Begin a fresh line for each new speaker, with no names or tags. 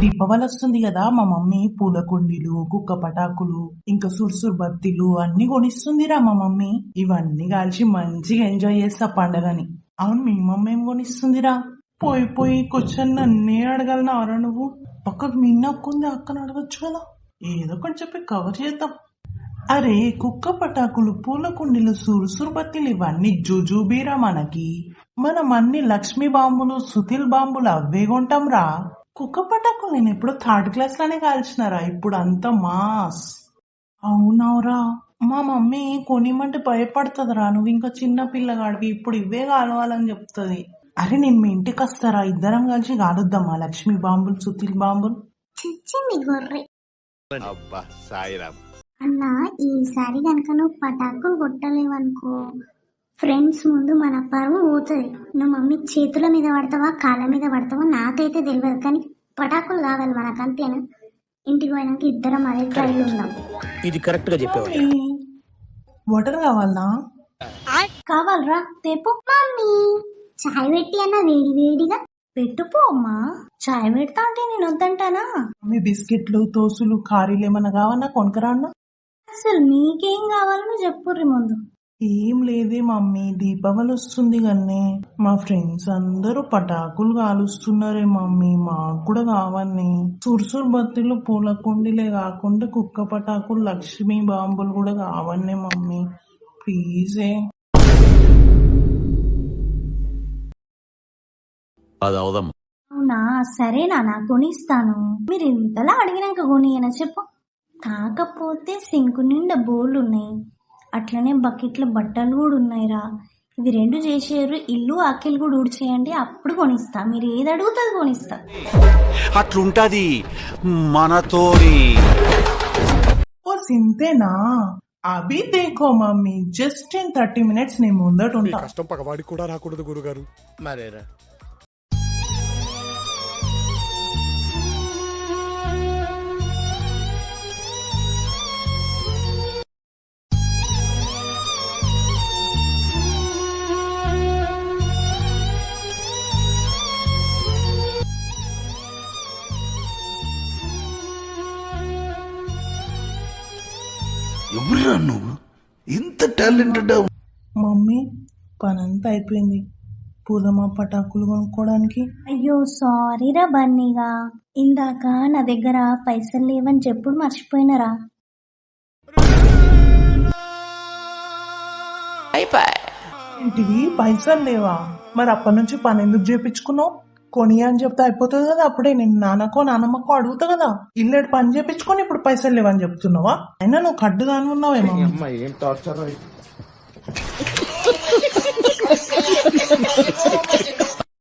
దీపావళి వస్తుంది కదా, మా మమ్మీ పూల కుండీలు, కుక్క పటాకులు, ఇంకా సుర్సుర్ బత్తిలు అన్ని కొనిస్తుందిరా మా మమ్మీ. ఇవన్నీ కాల్చి మంచిగా ఎంజాయ్ చేస్తా పండగని. అవును, మీ మమ్మీ ఏం కొనిస్తుందిరా? పోయి పోయి కూర్చొని నన్నే అడగలనారా నువ్వు? పక్కకు మిన్న అక్కుంది, అక్కను అడగచ్చు కదా. ఏదో ఒకటి చెప్పి కవర్ చేద్దాం. అరే, కుక్క పటాకులు, పూల కుండీలు, సురుసురు బత్తిలు ఇవన్నీ జుజుబీరా మనకి. మనం అన్ని లక్ష్మీ బాంబులు, సుతిల్ బాంబులు అవే కొంటాం రా. కుక్క పటాకులు నేను ఎప్పుడు 3rd క్లాస్ లోనే కాల్చినారా, ఇప్పుడు అంత మాస్. అవునవురా, మా మమ్మీ కొనిమంటే భయపడుతుందిరా. నువ్వు ఇంకా చిన్న పిల్లగాడివి, ఇప్పుడు ఇవే కాలవాలని చెప్తుంది. అరే, నేను మీ ఇంటికి వస్తారా, ఇద్దరం కలిసి కాలుద్దామా లక్ష్మీ బాంబులు, సుతిల్ బాంబులు.
చిచ్చింది గొర్రె.
అబ్బా సాయిరామ్
అన్న, ఈసారి కనుక నువ్వు పటాకులు కొట్టలేవనుకో, ఫ్రెండ్స్ ముందు మన పరువు పోతుంది. నువ్వు మమ్మీ చేతుల మీద పడతావా, కాళ్ళ మీద పడతావా నాకైతే తెలియదు, కానీ పటాకులు కావాలి మనకు, అంతేనా? ఇంటికి పోయినాక ఇద్దరం అదే ట్రైల్ ఉందాం.
ఇది కరెక్ట్ గా చెప్పావు.
వాటర్ కావాలనా?
కావాలరా, తేపు. మమ్మీ చాయ్ పెట్టి అన్న, వేడి వేడిగా పెట్టుపో అమ్మా. చాయ్ పెడతా అంటే నేను వద్దంటానా?
మీ బిస్కెట్లు, తోసులు, కారీలు ఏమన్నా కావన్నా కొనుకరా అన్న.
అసలు మీకేం కావాలో చెప్పుర్రి ముందు.
ఏం లేదే మమ్మీ, దీపావళి వస్తుంది కానీ మా ఫ్రెండ్స్ అందరూ పటాకులు కాలుస్తున్నారే మమ్మీ, మాకు కూడా కావాలి. సుర్సుర్ బత్తిలు, పూల కుండీలే కాకుండా కుక్క పటాకులు, లక్ష్మీ బాంబులు కూడా కావాలి మమ్మీ, ప్లీజే.
అవునా, సరే నాన్న కొనిస్తాను. మీరు ఇంతలా అడిగినాక కొనియనా చెప్పు. కాకపోతే సింకు నిండా బోళ్ళు ఉన్నాయి, అట్లనే బకెట్ల బట్టలు కూడా ఉన్నాయిరా. ఇవి 2 చేసేరు, ఇల్లు ఆకిలు కూడా ఊడ్చేయండి, అప్పుడు కొనిస్తా. మీరు ఏది అడుగుతుంది కొనిస్తా.
అట్లుంటది మనతోని.
ఓ సింతేనా? అభి దేఖో మమ్మీ, జస్ట్ ఇన్ 30 minutes నీ ముందట ఉంటా.
కష్టం పగవాడికి కూడా రాకూడదు గురుగారు.
మరేరా
ఎవరురా నువ్వు, ఇంత టాలెంటెడ్?
మమ్మీ, పనంతా అయిపోయింది, పూదమా పటాకులు కొనుక్కోవడానికి.
అయ్యో సారీరా బన్నీగా, ఇందాక నా దగ్గర పైసలు లేవని చెప్పుడు మర్చిపోయినరా.
ఏంటివి, పైసలు లేవా? మరి అప్పటి నుంచి పని ఎందుకు చేపించుకున్నావు? కొని అని చెప్తే అయిపోతుంది కదా. అప్పుడే నేను నాన్నకో నాన్నమ్మకో అడుగుతా కదా. ఇల్లేడు పని చేపించుకొని ఇప్పుడు పైసలు లేవని చెప్తున్నావా? అయినా నువ్వు కడ్డు దాని ఉన్నావేమో.
ఏం టార్చర్.